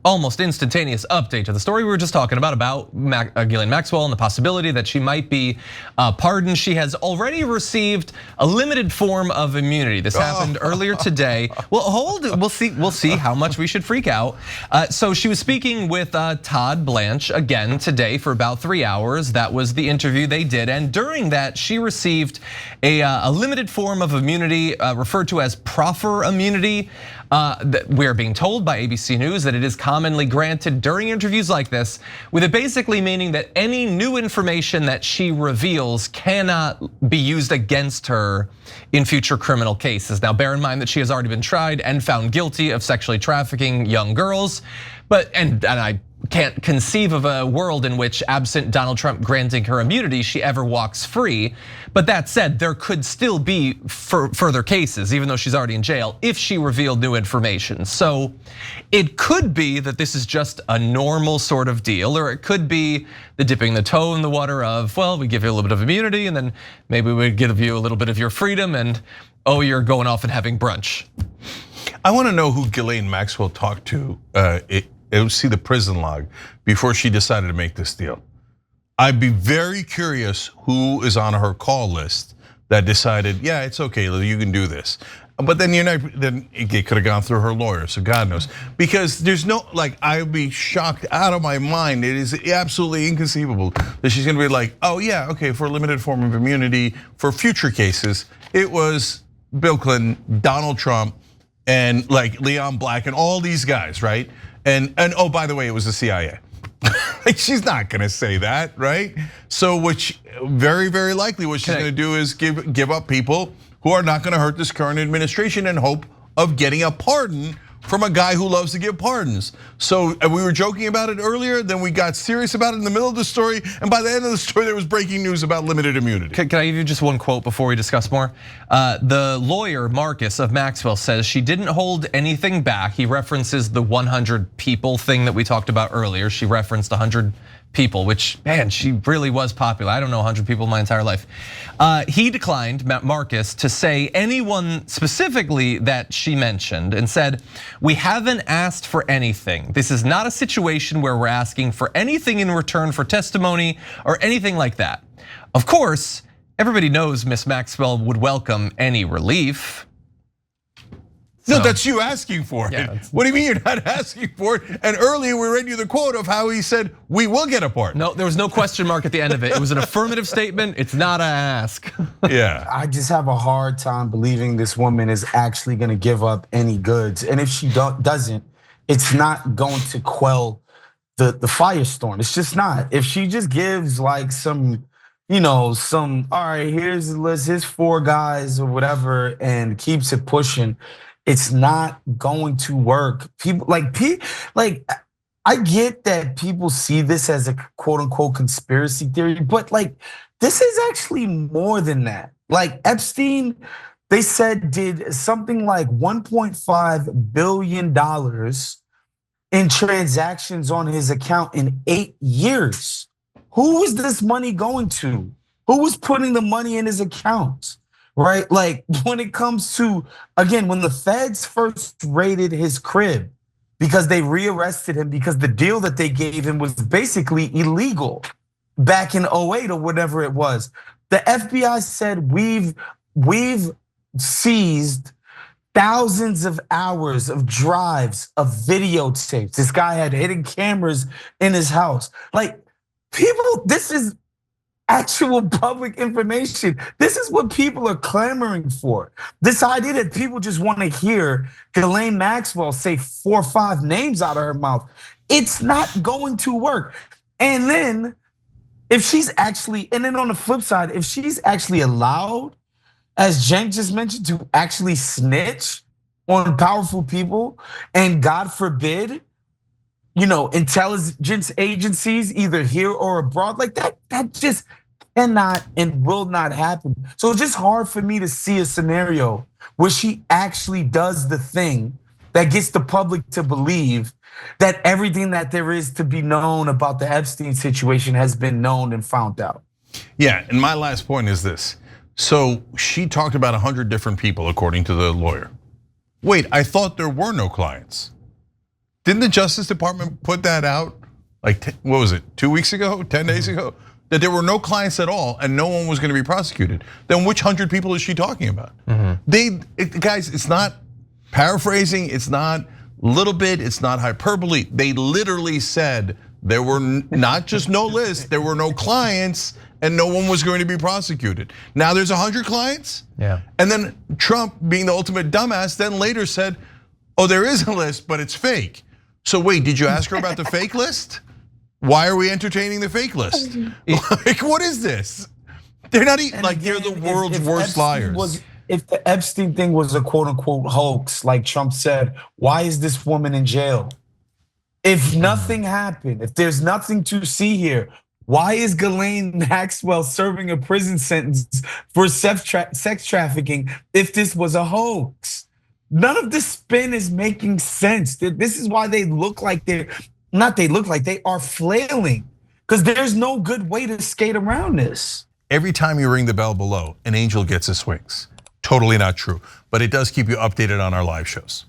almost instantaneous update to the story we were just talking about Ghislaine Maxwell and the possibility that she might be pardoned. She has already received a limited form of immunity. This happened earlier today. Well, we'll see how much we should freak out. So she was speaking with Todd, Blanche again today for about 3 hours. That was the interview they did, and during that she received a limited form of immunity referred to as proffer immunity. We're being told by ABC News that it is commonly granted during interviews like this, with it basically meaning that any new information that she reveals cannot be used against her in future criminal cases. Now, bear in mind that she has already been tried and found guilty of sexually trafficking young girls, and I can't conceive of a world in which, absent Donald Trump granting her immunity, she ever walks free. But that said, there could still be further cases, even though she's already in jail, if she revealed new information. So it could be that this is just a normal sort of deal, or it could be the dipping the toe in the water of, well, we give you a little bit of immunity and then maybe we give you a little bit of your freedom and, oh, you're going off and having brunch. I wanna know who Ghislaine Maxwell talked to, see the prison log before she decided to make this deal. I'd be very curious who is on her call list that decided, yeah, it's okay, you can do this. But then then it could have gone through her lawyer, so God knows. Because there's no, I'd be shocked out of my mind. It is absolutely inconceivable that she's gonna be like, oh yeah, okay, for a limited form of immunity for future cases, it was Bill Clinton, Donald Trump, and Leon Black and all these guys, right? And oh, by the way, it was the CIA. She's not gonna say that, right? So which very, very likely what she's gonna do is give up people who are not gonna hurt this current administration in hope of getting a pardon from a guy who loves to give pardons. So we were joking about it earlier, then we got serious about it in the middle of the story, and by the end of the story, there was breaking news about limited immunity. Can I give you just one quote before we discuss more? The lawyer, Marcus of Maxwell, says she didn't hold anything back. He references the 100 people thing that we talked about earlier. She referenced 100 people, which, man, she really was popular. I don't know 100 people my entire life. He declined, Marcus, to say anyone specifically that she mentioned and said, we haven't asked for anything. This is not a situation where we're asking for anything in return for testimony or anything like that. Of course, everybody knows Miss Maxwell would welcome any relief. No, that's you asking for it. What do you mean you're not asking for it? And earlier we read you the quote of how he said, we will get a pardon. No, there was no question mark at the end of it. It was an affirmative statement. It's not an ask. Yeah. I just have a hard time believing this woman is actually gonna give up any goods. And if she doesn't, it's not going to quell the firestorm. It's just not. If she just gives some, all right, here's the list, here's 4 guys or whatever, and keeps it pushing, it's not going to work. People I get that people see this as a quote unquote conspiracy theory, but this is actually more than that. Epstein, they said, did something like $1.5 billion in transactions on his account in 8 years. Who was this money going to? Who was putting the money in his account? Right, when it comes to, again, when the feds first raided his crib because they rearrested him because the deal that they gave him was basically illegal back in 2008 or whatever it was. The FBI said we've seized thousands of hours of drives of videotapes. This guy had hidden cameras in his house. People, this is actual public information. This is what people are clamoring for. This idea that people just want to hear Ghislaine Maxwell say 4 or 5 names out of her mouth. It's not going to work. And then if she's actually, and then on the flip side, if she's actually allowed, as Jen just mentioned, to actually snitch on powerful people, and God forbid, intelligence agencies either here or abroad, that just cannot and will not happen. So it's just hard for me to see a scenario where she actually does the thing that gets the public to believe that everything that there is to be known about the Epstein situation has been known and found out. Yeah, and my last point is this. So she talked about 100 different people according to the lawyer. Wait, I thought there were no clients. Didn't the Justice Department put that out? Like, what was it, 2 weeks ago, 10 days ago? That there were no clients at all and no one was gonna be prosecuted. Then which 100 people is she talking about? Guys, it's not paraphrasing, it's not little bit, it's not hyperbole. They literally said there were not just no list, there were no clients and no one was going to be prosecuted. Now there's 100 clients? Yeah. And then Trump, being the ultimate dumbass, then later said, oh, there is a list, but it's fake. So wait, did you ask her about the fake list? Why are we entertaining the fake list? Like, what is this? They're not even, like, they're the world's worst liars. If the Epstein thing was a quote unquote hoax, like Trump said, why is this woman in jail? If nothing happened, if there's nothing to see here, why is Ghislaine Maxwell serving a prison sentence for sex trafficking if this was a hoax? None of this spin is making sense. This is why they look like they are flailing, because there's no good way to skate around this. Every time you ring the bell below, an angel gets his wings. Totally not true, but it does keep you updated on our live shows.